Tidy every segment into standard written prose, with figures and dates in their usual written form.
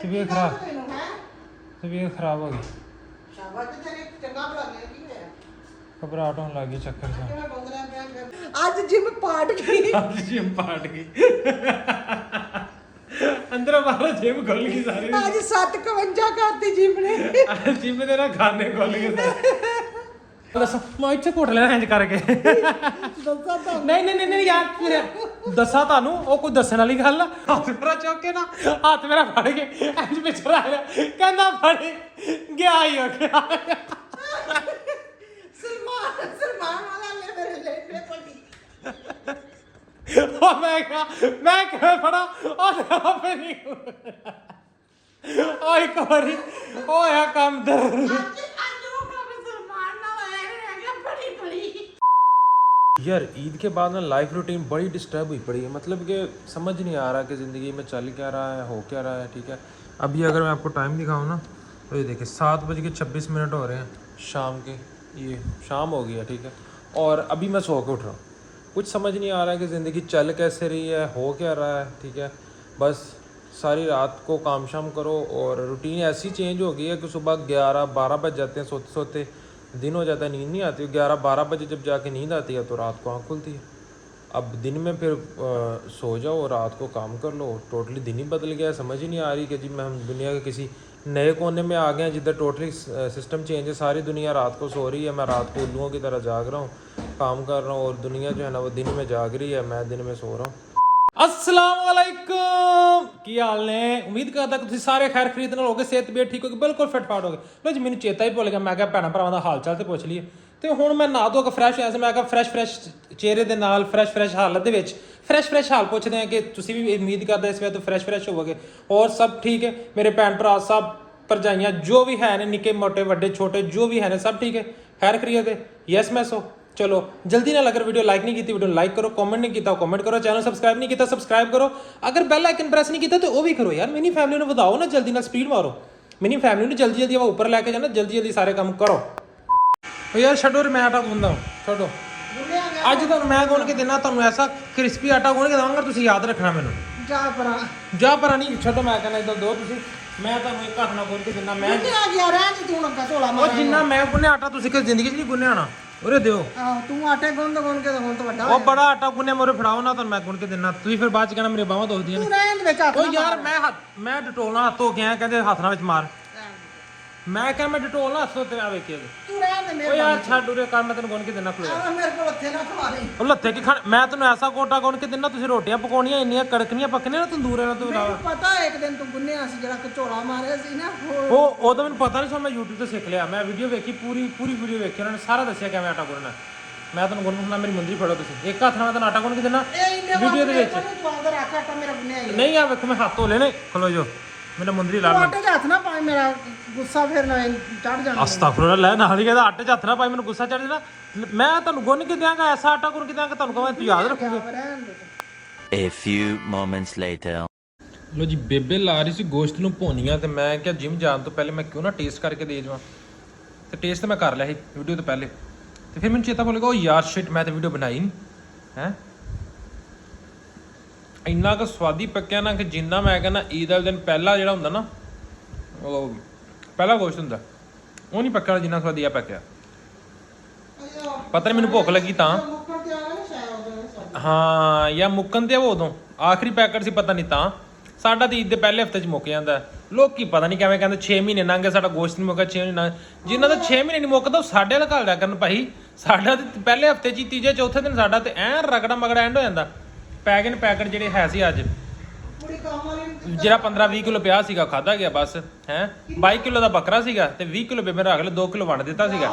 ਤਬੀਅਤ ਖਰਾਬ ਹੋ ਗਈ। ਸ਼ਾਬਾਸ਼ ਤੇਰੇ ਚੰਗਾ ਬਣਾ ਲਿਆ ਕੀ ਹੋਇਆ? ਘਬਰਾਹਟ ਹੋਣ ਲੱਗ ਗਈ, ਚੱਕਰ ਜਿਹਾ। ਅੱਜ ਜਿਮ ਪਾਟ ਗਈ। ਅੱਜ ਜਿਮ ਪਾਟ ਗਈ। ਅੰਦਰੋਂ ਬਾਹਰੋਂ ਜਿਮ ਖੁੱਲ ਗਈ ਸਾਰੀ। ਅੱਜ 7:51 ਕਰਤੀ ਜਿਮ ਨੇ। ਜਿਮ ਦੇ ਨਾ ਖਾਨੇ ਖੁੱਲ ਗਏ ਸਾਰੇ। ਦੱਸੋ ਮੈਂ ਇੱਥੇ ਘੁੱਟ ਲੈਣਾ ਇੰਜ ਕਰਕੇ। ਦੱਸਾਂ ਤਾਂ ਨਹੀਂ ਯਾਰ ਦੱਸਾਂ ਤੁਹਾਨੂੰ ਉਹ ਕੋਈ ਦੱਸਣ ਵਾਲੀ ਗੱਲ ਆ। ਹੱਥ ਮੇਰਾ ਚੁੱਕ ਕੇ ਨਾ ਹੱਥ ਮੇਰਾ ਫੜ ਕੇ ਇੰਜ ਪਿੱਛੇ ਰੱਖ ਲਿਆ, ਕਹਿੰਦਾ ਫੜ ਗਿਆ ਹੀ ਹੋ ਗਿਆ। ਸਲਮਾਨ ਵਾਲਾ ਲੈ ਮੇਰੇ ਲੈ ਪੜੀ। ਉਹ ਮੈਂ ਕਿਵੇਂ ਫੜਾ ਉਹ ਆਪੇ ਨਹੀਂ। ਉਹ ਇੱਕ ਵਾਰੀ ਹੋਇਆ ਕੰਮ ਦਰ। यार ईद के बाद ना लाइफ रूटीन बड़ी डिस्टर्ब हुई पड़ी है। मतलब कि समझ नहीं आ रहा कि ज़िंदगी में चल क्या रहा है, हो क्या रहा है। ठीक है, अभी अगर मैं आपको टाइम दिखाऊँ ना तो ये देखिए 7:26 हो रहे हैं शाम के। ये शाम हो गई है, ठीक है, और अभी मैं सो के उठ रहा हूँ। कुछ समझ नहीं आ रहा है कि ज़िंदगी चल कैसे रही है, हो क्या रहा है। ठीक है, बस सारी रात को काम शाम करो और रूटीन ऐसी चेंज हो गई है कि सुबह 11-12 बज जाते हैं सोते सोते, दिन हो जाता है, नींद नहीं आती। 11-12 बजे जब जाके नींद आती है तो रात को आँख खुलती है। अब दिन में फिर सो जाओ, रात को काम कर लो। टोटली दिन ही बदल गया है। समझ ही नहीं आ रही कि जी मैं हम दुनिया के किसी नए कोने में आ गए हैं जिधर टोटली सिस्टम चेंज है। सारी दुनिया रात को सो रही है, मैं रात को उल्लुओं की तरह जाग रहा हूँ, काम कर रहा हूँ, और दुनिया जो है ना वो दिन में जाग रही है, मैं दिन में सो रहा हूँ। अस्सलाम वालेकुम, की हाल ने? उम्मीद करदा कि तुसीं सारे खैर खरीद नाल होगे, सेहत भी ठीक होगी, बिल्कुल फिट फाट होगे। लो जी मैनूं चेता ही भुल गया, मैं भैणां भरावां दा हाल चाल ते पुछ लईए। ते हुण मैं नहा धो के फ्रैश होया सी, मैं फ्रैश चेहरे दे नाल फ्रैश हालत दे विच फ्रैश हाल पुछदे हैं कि तुसीं भी उम्मीद करदे इस वे तो फ्रैश होवोगे। और सब ठीक है मेरे भैन भरा सब भरजाइयां जो भी है ने, निक्के मोटे वड्डे छोटे जो भी है ने, सब ठीक है, खैर खरीद है। यस मैं सो चलो जल्दी नाल। अगर वीडियो लाइक नहीं की वीडियो लाइक करो, कमेंट नहीं किया कमेंट करो, चैनल सब्सक्राइब नहीं किया सब्सक्राइब करो, अगर बेल आइकन प्रेस नहीं किया तो वो भी करो यार। मिनी फैमिली ने ਵਧਾਓ ना, जल्दी नाल स्पीड मारो। मिनी फैमिली ने जल्दी ऊपर लैके जाना, जल्दी सारे काम करो। यार छड्डो मैं आटा गूंदा हूं, छड्डो। ਅੱਜ ਤੁਹਾਨੂੰ ਮੈਂ ਗੁੰਨ ਕੇ ਦੇਣਾ, ਤੁਹਾਨੂੰ ਐਸਾ ਕ੍ਰਿਸਪੀ ਆਟਾ ਗੁੰਨ ਕੇ ਦਵਾਂਗਾ, ਤੁਸੀਂ ਯਾਦ ਰੱਖਣਾ ਮੈਨੂੰ। ਜਾ ਪਰਾਂ ਨਹੀਂ, ਛੱਡੋ ਮੈਂ ਕਹਿੰਦਾ ਇਦਾਂ ਦੋ ਤੁਸੀਂ, ਮੈਂ ਤੁਹਾਨੂੰ ਇੱਕ ਹੱਥ ਨਾਲ ਗੁੰਨ ਕੇ ਦੇਣਾ। ਮੈਂ ਆ ਗਿਆ ਰਹਿਣ ਤੂੰ ਲੱਗਾ ਝੋਲਾ ਮਾਰ। ਉਹ ਜਿੰਨਾ ਮੈਂ ਗੁੰਨਿਆ ਆਟਾ ਤੁਸੀਂ ਕਦੇ ਜ਼ਿੰਦਗੀ 'ਚ ਨਹੀਂ ਗੁੰਨਿਆ ਨਾ, ਉਰੇ ਦਿਓ। ਤੂੰ ਆਟੇ ਗੁੰਨ ਕੇ ਹੁਣ ਤਾਂ ਵੱਡਾ ਉਹ ਬੜਾ ਆਟਾ ਗੁੰਨਿਆ ਮੋਰੇ ਫੜਾਓ ਨਾ, ਤੁਹਾਨੂੰ ਮੈਂ ਗੁੰਨ ਕੇ ਦੇਣਾ। ਤੁਸੀਂ ਫਿਰ ਬਾਅਦ 'ਚ ਕਹਿਣਾ ਮੇਰੇ ਬਾਹਾਂ ਦੁਖਦੀਆਂ ਨੇ। ਤੂੰ ਰਹਿਣ ਦੇ ਵਿੱਚ ਹੱਥ। ਉਹ ਯਾਰ ਮੈਂ ਡਟੋਲ ਨਾਲ ਹੱਥ ਧੋ ਕੇ ਆਇਆ, ਕਹਿੰਦੇ ਹੱਥ ਨਾਲ ਵਿੱਚ ਮਾਰ। ਮੈਂ ਕਿਹਾ ਮੈਂ ਡਟੋਲ ਨਾਲ ਹੱਥ ਧੋ ਤੇ ਆ ਵੇਖਿਆ ਤੂੰ ਰਹਿਣ ਦੇ ਮੇਰੇ। ਉਹ ਯਾਰ ਛੱਡ ਉਰੇ ਕਰ, ਮੈਂ ਤੈਨੂੰ ਗੁੰਨ ਕੇ ਦੇਣਾ ਖਲੋ। ਮੇਰੇ ਕੋਲ ਉੱਥੇ ਨਾ ਖਵਾ ਦੇ। ਉਹ ਲੱਥੇ ਕੀ ਖਾਣ, ਮੈਂ ਤੈਨੂੰ ਐਸਾ ਕੋਟਾ ਗੁੰਨ ਕੇ ਦੇਣਾ, ਤੁਸੀਂ ਰੋਟੀਆਂ ਪਕਾਉਣੀਆਂ ਇੰਨੀਆਂ ਕੜਕਣੀਆਂ ਪੱਕਣੀਆਂ ਨਾ ਤੰਦੂਰੇ ਨਾਲ। ਤੂੰ ਪਤਾ ਇੱਕ ਦਿਨ ਤੂੰ ਗੁੰਨਿਆ ਸੀ ਜਿਹੜਾ ਝੋਲਾ ਮਾਰਿਆ ਸੀ ਨਾ, ਉਹ ਤਾਂ ਮੈਨੂੰ ਪਤਾ ਨਹੀਂ ਸੀ, ਮੈਂ YouTube ਤੇ ਸਿੱਖ ਲਿਆ। ਮੈਂ ਵੀਡੀਓ ਵੇਖੀ, ਪੂਰੀ ਵੀਡੀਓ ਵੇਖੀ, ਉਹਨਾਂ ਨੇ ਸਾਰਾ ਦੱਸਿਆ ਕਿਵੇਂ ਆਟਾ ਗੁੰਨਣਾ। ਮੈਂ ਤੁਹਾਨੂੰ ਗੁੰਨਣਾ, ਮੇਰੀ ਮੁੰਦਰੀ ਫੜੋ ਤੁਸੀਂ, ਇੱਕ ਹੱਥ ਨਾਲ ਮੈਂ ਤੁਹਾਨੂੰ ਆਟਾ ਗੁੰਨ ਕੇ ਦੇਣਾ ਵੀਡੀਓ ਦੇ ਵਿੱਚ। ਨਹੀਂ ਆ ਵੇਖੋ ਮੈਂ ਹੱਥ ਧੋ ਲੈਣੇ, ਖਲੋ ਜੋ ਮੇਰਾ ਮੁੰਦਰੀ ਲਾ ਲੈ। ਆਟੇ 'ਚ ਹੱਥ ਨਾ ਪਾਈ, ਮੇਰਾ ਗੁੱਸਾ ਫਿਰ ਨਾ ਚੜ ਜਾਣਾ। ਅਸਤਗਫੁਰ ਲੈ, ਨਾਲ ਹੀ ਕਹਿੰਦਾ ਆਟੇ 'ਚ ਹੱਥ ਨਾ ਪਾਈ, ਮੈਨੂੰ ਗੁੱਸਾ ਚੜ ਜਾਣਾ। ਮੈਂ ਤੁਹਾਨੂੰ ਗੁੰਨ ਕੇ ਦਿਆਂਗਾ, ਐਸਾ ਆਟਾ ਗੁੰਨ ਕੇ ਦਿਆਂਗਾ ਤੁਹਾਨੂੰ ਕਹਾਂ, ਤੂੰ ਯਾਦ ਰੱਖੋਗੇ। A few moments later ਲੋ ਜੀ ਬੇਬੇ ਲਾ ਰਹੀ ਸੀ ਗੋਸ਼ਤ ਨੂੰ ਭੁੰਨੀਆਂ, ਤੇ ਮੈਂ ਕਿਹਾ ਜਿਮ ਜਾਣ ਤੋਂ ਪਹਿਲੇ ਮੈਂ ਕਿਉਂ ਨਾ ਟੇਸਟ ਕਰਕੇ ਦੇ ਜਾਵਾਂ। ਤੇ ਟੇਸਟ ਤਾਂ ਮੈਂ ਕਰ ਲਿਆ ਸੀ ਵੀਡੀਓ ਤੋਂ ਪਹਿਲੇ, ਤੇ ਫਿਰ ਮੈਨੂੰ ਚੇਤਾ ਭੁੱਲ ਗਿਆ, ਉਹ ਯਾਰ ਸ਼ਿਟ ਮੈਂ ਤਾਂ ਵੀਡੀਓ ਬਣਾਈ ਨਹੀਂ ਹੈ। ਇੰਨਾ ਕੁ ਸਵਾਦੀ ਪੱਕਿਆ ਨਾ ਕਿ ਜਿੰਨਾ ਮੈਂ ਕਹਿੰਦਾ ਈਦ ਵਾਲੇ ਦਿਨ ਪਹਿਲਾ ਜਿਹੜਾ ਹੁੰਦਾ ਨਾ, ਉਹ ਪਹਿਲਾ ਗੋਸ਼ਤ ਹੁੰਦਾ, ਉਹ ਨਹੀਂ ਪੱਕਿਆ ਜਿੰਨਾ ਸਵਾਦੀ ਆ ਪੱਕਿਆ। ਪਤਾ ਨਹੀਂ ਮੈਨੂੰ ਭੁੱਖ ਲੱਗੀ ਤਾਂ, ਹਾਂ ਜਾਂ ਮੁੱਕਣ ਤੇ ਉਦੋਂ ਆਖਰੀ ਪੈਕਟ ਸੀ, ਪਤਾ ਨਹੀਂ ਤਾਂ। ਸਾਡਾ ਤਾਂ ਈਦ ਦੇ ਪਹਿਲੇ ਹਫਤੇ 'ਚ ਮੁੱਕ ਜਾਂਦਾ। ਲੋਕੀ ਪਤਾ ਨਹੀਂ ਕਿਵੇਂ ਕਹਿੰਦੇ 6 ਮਹੀਨੇ ਲੰਘ ਗਏ ਸਾਡਾ ਗੋਸ਼ਤ ਨਹੀਂ ਮੁੱਕਾ, 6 ਮਹੀਨੇ। ਜਿਨ੍ਹਾਂ ਦਾ 6 ਮਹੀਨੇ ਨਹੀਂ ਮੁੱਕਦਾ ਉਹ ਸਾਡੇ ਵਾਲਾ ਘੱਲ ਦਿਆ ਕਰਨ ਭਾਈ। ਸਾਡਾ ਤਾਂ ਪਹਿਲੇ ਹਫਤੇ 'ਚ ਹੀ, ਤੀਜੇ ਚੌਥੇ ਦਿਨ ਸਾਡਾ ਤੇ ਐਂ ਰਗੜਾ ਮਗੜਾ ਐਂਡ ਹੋ ਜਾਂਦਾ। ਪੈਕਟ ਜਿਹੜੇ ਹੈ ਸੀ ਅੱਜ, ਜਿਹੜਾ 15-20 ਕਿਲੋ ਪਿਆ ਸੀਗਾ ਖਾਧਾ ਗਿਆ ਬਸ ਹੈ। 22 ਕਿਲੋ ਦਾ ਬੱਕਰਾ ਸੀਗਾ ਤੇ 20 ਕਿਲੋ ਬੇਬੇ ਰੱਖ ਲੈ, 2 ਕਿਲੋ ਵੰਡ ਦਿੱਤਾ ਸੀਗਾ।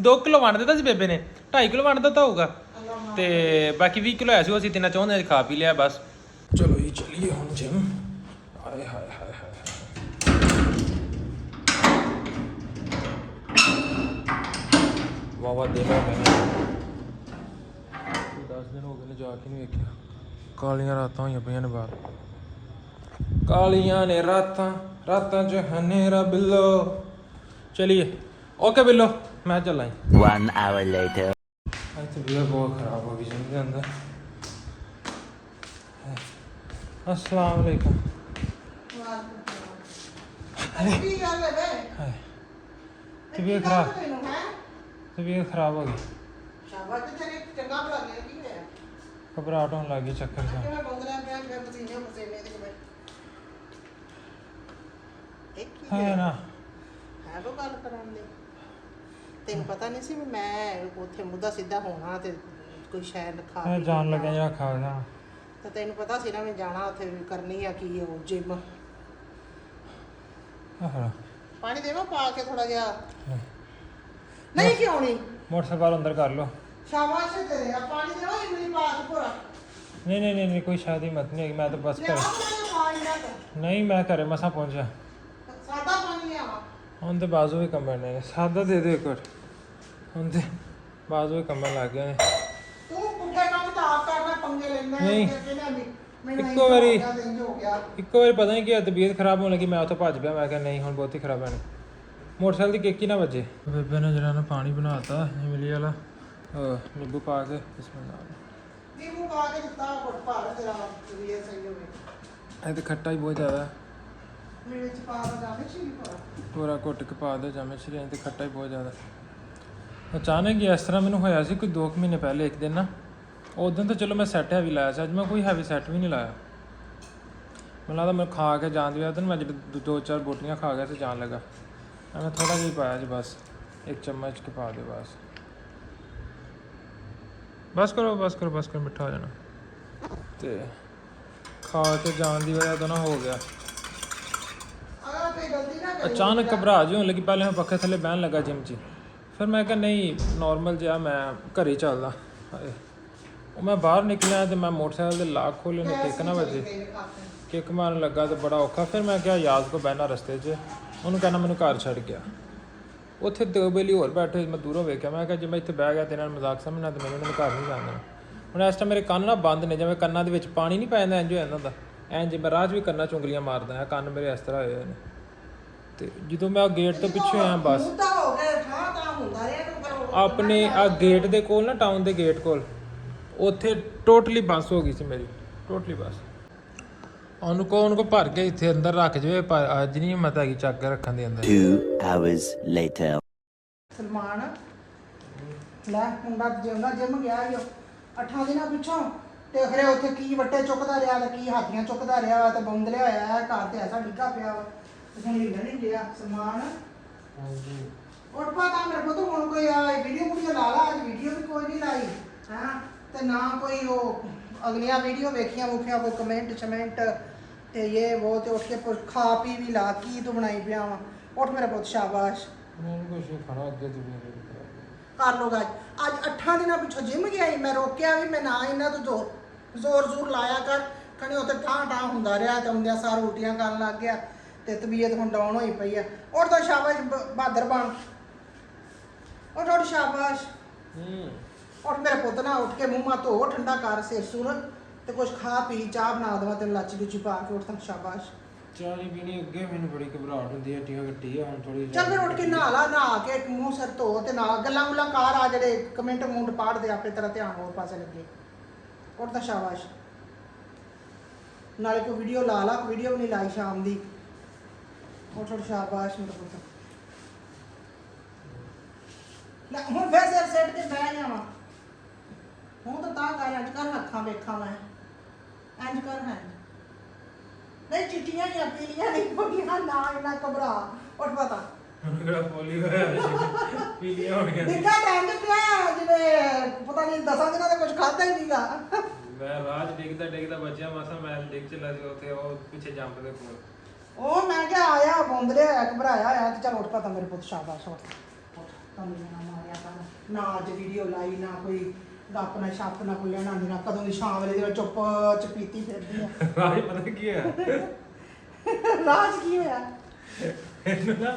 2 ਕਿਲੋ ਵੰਡ ਦਿੱਤਾ ਸੀ ਬੇਬੇ ਨੇ, 2.5 ਕਿਲੋ ਵੰਡ ਦਿੱਤਾ ਹੋਊਗਾ, ਤੇ ਬਾਕੀ 20 ਕਿਲੋ ਹੈ ਸੀ, ਉਹ ਅਸੀਂ ਤਿੰਨਾਂ ਚੌਂਦੇ ਖਾ ਪੀ ਲਿਆ ਬਸ। ਚਲੋ ਜੀ ਚਲੀਏ ਹੁਣ ਜਿਮ। ਹਾਏ ਹਾਏ ਹਾਏ ਹਾਏ, ਵਾਵਾ ਦੇ ਮੈਂ 10 ਦਿਨ ਹੋ ਗਏ ਨੇ ਜਾ ਕੇ ਨਹੀਂ ਵੇਖਿਆ। ਕਾਲੀਆਂ ਰਾਤਾਂ ਹੋਈਆਂ ਪਈਆਂ ਨੇ ਬਾਹਰ, ਕਾਲੀਆਂ ਨੇ ਰਾਤਾਂ 'ਚ ਹਨੇਰਾ ਬਿੱਲੋ। ਚਲੀਏ ਓਕੇ ਬਿੱਲੋ, ਮੈਂ ਚੱਲਾਂ। 1 hour later ਅੱਜ ਤਬੀਅਤ ਬਹੁਤ ਖਰਾਬ ਹੋ ਗਈ ਜਿਮ ਦੇ ਅੰਦਰ। अस्सलाम वालेकुम। ਕੀ ਗੱਲ ਹੈ ਵੇ हाय तबीयत खराब खराब हो गई। ਸ਼ਾਬਾਸ਼ ਤੇ ਤੇਰੇ ਚੰਗਾ ਭਲਾ ਗਿਆ ਕੀ ਹੋਇਆ घबराहट होने लगी चक्कर सा। ਕਿਵੇਂ ਬੰਗਲਾ ਪਿਆ ਮੈਂ ਪਸੀਨੇ ਪਸੀਨੇ ਦੇ ਮੈਂ ਇੱਕ ਹੀ है ना ਹੈ ਉਹ ਗੱਲ ਕਰਾਂ ਦੇ ਤੈਨੂੰ ਪਤਾ ਨਹੀਂ ਸੀ ਵੀ ਮੈਂ ਉੱਥੇ ਮੁੱਦਾ ਸਿੱਧਾ ਹੋਣਾ ਤੇ ਕੋਈ ਸ਼ਾਇਦ ਖਾ मैं ਪੀ जान ਕੇ लगा जरा खा जा। ਤੇ ਤੈਨੂੰ ਪਤਾ ਸੀ ਨਾ ਮੈਂ ਜਾਣਾ ਉੱਥੇ ਵੀ ਕਰਨੀ ਆ ਕੀ ਉਹ ਜਿਮ ਪਾਣੀ ਦੇਵਾਂ ਪਾ ਕੇ ਥੋੜਾ ਜਿਹਾ ਨਹੀਂ ਕਿਉਂ ਨਹੀਂ मोटरसाइकिल अंदर कर लो। ਸ਼ਾਬਾਸ਼ ਤੇਰੇ ਆ ਪਾਣੀ ਦੇਵਾਂ ਇਮਲੀ ਪਾ ਕੇ ਪੂਰਾ नहीं कोई शादी मत नहीं, मैं तो बस ਲੈ कर ਆ ਪਾਣੀ ਨਾ नहीं मैं घरे मसा पहुंचा। ਸਾਦਾ ਪਾਣੀ ਲਿਆਵਾ ਹੁਣ ਤੇ ਬਾਜ਼ੂ ਵੀ ਕੰਬਣ ਨੇ। ਸਾਦਾ ਦੇ ਦੇ ਇੱਕ ਵਾਰ। ਹੁਣ ਤੇ ਬਾਜ਼ੂ ਵੀ ਕੰਬਣ ਲੱਗ ਗਏ ਨੇ। ਤੂੰ ਪੁੱਠੇ ਕੰਮ ਤਾਂ ਆਪ ਕਰਨਾ ਪੰਗੇ ਲੈਣਾ ਨਹੀਂ। ਮੈਨੂੰ ਇੱਕੋ ਵਾਰੀ- ਹੋ ਗਿਆ ਇੱਕੋ ਵਾਰੀ ਪਤਾ ਨਹੀਂ ਕਿ ਤਬੀਅਤ ਖਰਾਬ ਹੋਣ ਲੱਗੀ, ਮੈਂ ਉੱਥੋਂ ਭੱਜ ਪਿਆ। ਮੈਂ ਕਿਹਾ ਨਹੀਂ ਹੁਣ ਬਹੁਤੀ ਖਰਾਬ ਹੈ। ਮੋਟਰਸਾਈਕਲ ਦੀ ਕਿੱਕ ਹੀ ਨਾ ਵੱਜੇ। ਬੇਬੇ ਨੇ ਜਿਹੜਾ ਨਾ ਪਾਣੀ ਬਣਾਤਾ ਇਮਲੀ ਵਾਲਾ ਨਿੰਬੂ ਪਾ ਕੇ ਬਿਸਮਿਲ੍ਲਾ। ਨੀਂਬੂ ਪਾ ਕੇ ਦਿੱਤਾ ਘੁੱਟ ਪਾ ਦੇ ਤੇਰਾ ਤਬੀਅਤ ਸਹੀ ਹੋਵੇ ਇਹ ਤੇ ਖੱਟਾ ਹੀ ਬਹੁਤ ਜ਼ਿਆਦਾ ਹੈ। ਮੇਰੇ ਵਿੱਚ ਪਾ ਦਾ ਜਾਵੇ ਚੀਨੀ ਪਾ ਪੂਰਾ ਘੁੱਟ ਕੇ ਪਾ ਦੇ ਜਾਮੇ ਸ਼ਰੀਆਂ ਤੇ ਖੱਟਾ ਹੀ ਬਹੁਤ ਜ਼ਿਆਦਾ। ਅਚਾਨਕ ਹੀ ਇਸ ਤਰ੍ਹਾਂ ਮੈਨੂੰ ਹੋਇਆ ਸੀ ਕੋਈ 2 ਮਹੀਨੇ ਪਹਿਲੇ। ਇੱਕ ਦਿਨ ਨਾ ਉਦੋਂ ਤਾਂ ਚਲੋ ਮੈਂ ਸੈੱਟ ਹੈਵੀ ਲਾਇਆ ਸੀ, ਅੱਜ ਮੈਂ ਕੋਈ ਹੈਵੀ ਸੈੱਟ ਵੀ ਨਹੀਂ ਲਾਇਆ। ਮੈਨੂੰ ਲੱਗਦਾ ਮੈਂ ਖਾ ਕੇ ਜਾਣ ਦੀ ਵਜ੍ਹਾ ਤੋਂ ਮੈਂ ਜਿਹੜੇ 2-4 ਬੋਟੀਆਂ ਖਾ ਗਿਆ ਸੀ ਜਾਣ ਲੱਗਾ। ਮੈਂ ਥੋੜਾ ਜਿਹਾ ਪਾਇਆ ਜੀ ਬਸ, 1 ਚਮਚ ਕੇ ਪਾ ਦੇ ਬਸ। ਬਸ ਕਰੋ ਮਿੱਠਾ ਹੋ ਜਾਣਾ। ਤੇ ਖਾ ਕੇ ਜਾਣ ਦੀ ਵਜ੍ਹਾ ਤੋਂ ਨਾ ਹੋ ਗਿਆ ਅਗਰ ਕੋਈ ਗਲਤੀ ਨਾ ਕਰੇ ਅਚਾਨਕ ਘਬਰਾ ਜਿਹੀ ਹੋਣ ਲੱਗੀ। ਪਹਿਲੇ ਮੈਂ ਪੱਖੇ ਥੱਲੇ ਬਹਿਣ ਲੱਗਾ ਜਿਮ 'ਚ, ਫਿਰ ਮੈਂ ਕਿਹਾ ਨਹੀਂ ਨੋਰਮਲ ਜਿਹਾ ਮੈਂ ਘਰੇ ਚੱਲਦਾ। ਹਾਏ ਉਹ ਮੈਂ ਬਾਹਰ ਨਿਕਲਿਆ ਤੇ ਮੈਂ ਮੋਟਰਸਾਈਕਲ ਦੇ ਲਾਕ ਖੋਲ੍ਹੇ ਨੇ, ਕਿੱਕ ਨਾ ਵੱਜੇ। ਕਿੱਕ ਮਾਰਨ ਲੱਗਾ ਤੇ ਬੜਾ ਔਖਾ। ਫਿਰ ਮੈਂ ਕਿਹਾ ਯਾਦ ਕੋ ਬਹਿਣਾ ਰਸਤੇ 'ਚ, ਉਹਨੂੰ ਕਹਿਣਾ ਮੈਨੂੰ ਘਰ ਛੱਡ ਗਿਆ। ਉੱਥੇ 2 ਬੇਲੀ ਹੋਰ ਬੈਠੇ, ਮੈਂ ਦੂਰੋਂ ਵੇਖਿਆ। ਮੈਂ ਕਿਹਾ ਜੇ ਮੈਂ ਇੱਥੇ ਬਹਿ ਗਿਆ ਤੇ ਨਾਲ ਮਜ਼ਾਕ ਸਮਝਣਾ ਤੇ ਮੈਨੂੰ ਘਰ ਨਹੀਂ ਜਾਣਾ। ਹੁਣ ਇਸ ਟਾਈਮ ਮੇਰੇ ਕੰਨ ਨਾ ਬੰਦ ਨੇ, ਜਿਵੇਂ ਕੰਨਾਂ ਦੇ ਵਿੱਚ ਪਾਣੀ ਨਹੀਂ ਪੈ ਜਾਂਦਾ ਇੰਝ ਹੋ ਜਾਂਦਾ ਹੁੰਦਾ। ਇੰਝ ਮੈਂ ਰਾਹ 'ਚ ਵੀ ਕੰਨਾਂ 'ਚ ਉਂਗਲੀਆਂ ਮਾਰਦਾ, ਕੰਨ ਮੇਰੇ ਇਸ ਤਰ੍ਹਾਂ ਹੋਏ ਹੋਏ ਨੇ। ਤੇ ਜਦੋਂ ਮੈਂ ਗੇਟ ਤੋਂ ਪਿੱਛੇ ਆਇਆ ਬਸ ਮੁੱਦਾ ਹੋ ਗਿਆ ਠਾਂ ਤਾਂ ਹੁੰਦਾ ਰਿਹਾ ਤੂੰ ਕਰੋ ਆਪਣੇ ਆ ਗੇਟ ਦੇ ਕੋਲ ਨਾ, ਟਾਊਨ ਦੇ ਗੇਟ ਕੋਲ, ਉੱਥੇ ਟੋਟਲੀ ਬੱਸ ਹੋ ਗਈ ਸੀ ਮੇਰੀ, ਟੋਟਲੀ ਬੱਸ। ਉਹਨੂੰ ਕੋ ਭਰ ਕੇ ਇੱਥੇ ਅੰਦਰ ਰੱਖ ਜਾਵੇ, ਪਰ ਅੱਜ ਨਹੀਂ ਹਿੰਮਤ ਹੈਗੀ ਚੱਕ ਕੇ ਰੱਖਣ ਦੇ ਅੰਦਰ। 2 hours later. ਸਲਮਾਨ ਲੈ ਮੁੰਡਾ ਜਿਮ ਗਿਆ ਈ 8 ਦਿਨਾਂ ਪਿੱਛੋਂ ਤੇ ਖਰੇ ਉੱਥੇ ਕੀ ਵੱਟੇ ਚੁੱਕਦਾ ਰਿਹਾ ਤੇ ਕੀ ਹਾਥੀਆਂ ਚੁੱਕਦਾ ਰਿਹਾ ਤੇ ਬੰਦਲਿਆ ਹੋਇਆ ਹੈ। ਘਰ ਤੇ ਐਸਾ ਡਿੱਗਾ ਪਿਆ ਵਾ ਤੇ ਹੁਣ ਹਿੱਲਣ ਨਹੀਂ ਡਿਆ। ਸਲਮਾਨ ਹਾਂਜੀ ਉੱਠ ਪਾ ਤਾਂ ਮੇਰੇ ਕੋਲ ਤਾਂ ਹੁਣ ਕੋਈ ਵੀਡੀਓ ਲਾ ਲਾ। ਅੱਜ ਵੀਡੀਓ ਵੀ ਕੋਈ ਨਹੀਂ ਲਾਈ ਹਾਂ ਤੇ ਨਾ ਕੋਈ ਉਹ ਅਗਲੀਆਂ ਵੀਡੀਓ ਵੇਖੀਆਂ ਮੁਖਿਆ ਕੋਈ ਕਮੈਂਟ ਸ਼ਮੈਂਟ ਤੇ ਇਹ ਉਹ ਤੇ ਉੱਠ ਕੇ ਖਾ ਪੀ ਵੀ ਲਾ। ਕੀ ਤੂੰ ਬਣਾਈ ਪਿਆ ਵਾ? ਉੱਠ ਮੇਰਾ ਪੁੱਤ ਸ਼ਾਬਾਸ਼ ਮੈਨੂੰ ਕੁਝ ਨਹੀਂ ਖਾਣਾ ਅੱਗੇ ਤੋਂ ਵੀ। ਕਰ ਲੋ ਅੱਜ 8 ਦਿਨਾਂ ਪਿੱਛੋਂ ਜਿਮ ਗਿਆ ਸੀ। ਮੈਂ ਰੋਕਿਆ ਵੀ ਮੈਂ ਨਾ ਇਹਨਾਂ ਤੋਂ ਜ਼ੋਰ ਲਾਇਆ ਕਰ। ਕਹਿੰਦੇ ਉੱਥੇ ਠਾਂ ਹੁੰਦਾ ਰਿਹਾ ਤੇ ਹੁੰਦਿਆਂ ਸਾਰ ਉਲਟੀਆਂ ਕਰਨ ਲੱਗ ਗਿਆ ਤੇ ਤਬੀਅਤ ਹੁਣ ਡਾਊਨ ਹੋਈ ਪਈ ਆ। ਉੱਠ ਤਾਂ ਸ਼ਾਬਾਸ਼ ਬਹਾਦਰ ਬਣ। ਉੱਠ ਸ਼ਾਬਾਸ਼। ਉੱਠ ਮੇਰਾ ਪੁੱਤ ਨਾ ਉੱਠ ਕੇ ਮੂੰਹ ਮਾ ਧੋ ਠੰਡਾ ਕਰ ਸਿਰ ਸੁਰ ਤੇ ਕੁਝ ਖਾ ਪੀ। ਚਾਹ ਬਣਾ ਦੇਵਾਂ ਤੈਨੂੰ ਲਾਚੀ ਲੂਚੀ ਪਾ ਕੇ। ਉੱਠ ਤਾਂ ਸ਼ਾਬਾਸ਼। ਚਾਹ ਨਹੀਂ ਪੀਣੀ ਅੱਗੇ, ਮੈਨੂੰ ਬੜੀ ਘਬਰਾਹਟ ਹੁੰਦੀ ਹੈ। ਟੀਆ ਕੱਟੀ ਆ ਹੁਣ ਥੋੜੀ। ਚੱਲ ਫਿਰ ਉੱਠ ਕੇ ਨਹਾ ਕੇ ਮੂੰਹ ਸਿਰ ਧੋ ਤੇ ਨਾਲ ਗੱਲਾਂ ਗੁੱਲਾਂ ਕਰ। ਆ ਜਿਹੜੇ ਕਮੈਂਟ ਮੂੰਡ ਪਾੜਦੇ ਆਪੇ ਤੇਰਾ ਧਿਆਨ ਹੋਰ ਪਾਸੇ ਲੱਗੇ। ਉੱਠ ਤਾਂ ਸ਼ਾਬਾਸ਼। ਨਾਲੇ ਕੋਈ ਵੀਡੀਓ ਲਾ ਲਾ। ਵੀਡੀਓ ਵੀ ਨਹੀਂ ਲਾਈ ਸ਼ਾਮ ਦੀ। ਉੱਠ ਸ਼ਾਬਾਸ਼ ਮੇਰੇ ਪੁੱਤ। ਲੈ ਹੁਣ ਫੇਰ ਸਿਰ ਸੈੱਟ ਕੇ ਬਹਿ ਜਾਵਾਂ। ਹੁਣ ਤਾਂ ਕਰ ਅੱਜ ਕੱਲ੍ਹ ਅੱਖਾਂ ਵੇਖਾਂ ਮੈਂ ਇੰਝ ਕਰ ਹੈ ਨਹੀਂ ਚਿੱਟੀਆਂ ਜਾਂ ਪੀਲੀਆਂ ਨਹੀਂ ਹੋਣੀਆਂ ਨਾ ਇੰਨਾ ਘਬਰਾ। ਉੱਠ ਪਤਾ ਕਿਹੜਾ ਪੋਲੀ ਹੋਇਆ ਪੀਲੀਆਂ ਹੋ ਗਈਆਂ। ਨਿੱਕਾ ਟਾਈਮ ਤੇ ਪਿਆ ਜਿਵੇਂ ਪਤਾ ਨਹੀਂ 10 ਦਿਨਾਂ ਦਾ ਕੁਝ ਖਾਧਾ ਹੀ ਨਹੀਂਗਾ। ਮੈਂ ਰਾਜ ਡਿੱਗਦਾ ਬੱਚਿਆ ਮਾਸਾ ਮੈਂ ਡਿੱਗ ਚਲਾ ਸੀ ਉੱਥੇ ਉਹ ਪਿੱਛੇ ਜੰਪ ਦੇ ਕੋਲ। ਉਹ ਮੈਂ ਕਿਹਾ ਆਇਆ ਬੌਂਦਲਿਆ ਹੋਇਆ ਘਬਰਾਇਆ ਹੋਇਆ ਤੇ ਚੱਲ ਉੱਠ ਪਤਾ ਮੇਰੇ ਪੁੱਤ ਸ਼ਾਬਾਸ਼। ਉੱਠ ਤੁਹਾਨੂੰ ਨਾ ਮਾਰਿਆ ਕਰ ਨਾ। ਅੱਜ ਵੀਡੀਓ ਲਾਈ ਨਾ ਕੋਈ ਗੱਪ ਨਾ ਛੱਪ ਨਾ ਕੋਈ ਲੈਣਾ ਨਾ ਕਦੋਂ ਦੀ ਸ਼ਾਮ ਵੇਲੇ ਦੇ ਚੁੱਪ ਚਪੀਤੀ ਫਿਰਦੀ ਆ। ਰਾਜ ਪਤਾ ਕੀ ਹੈ ਰਾਜ ਕੀ ਹੋਇਆ? ਇਹਨੂੰ ਨਾ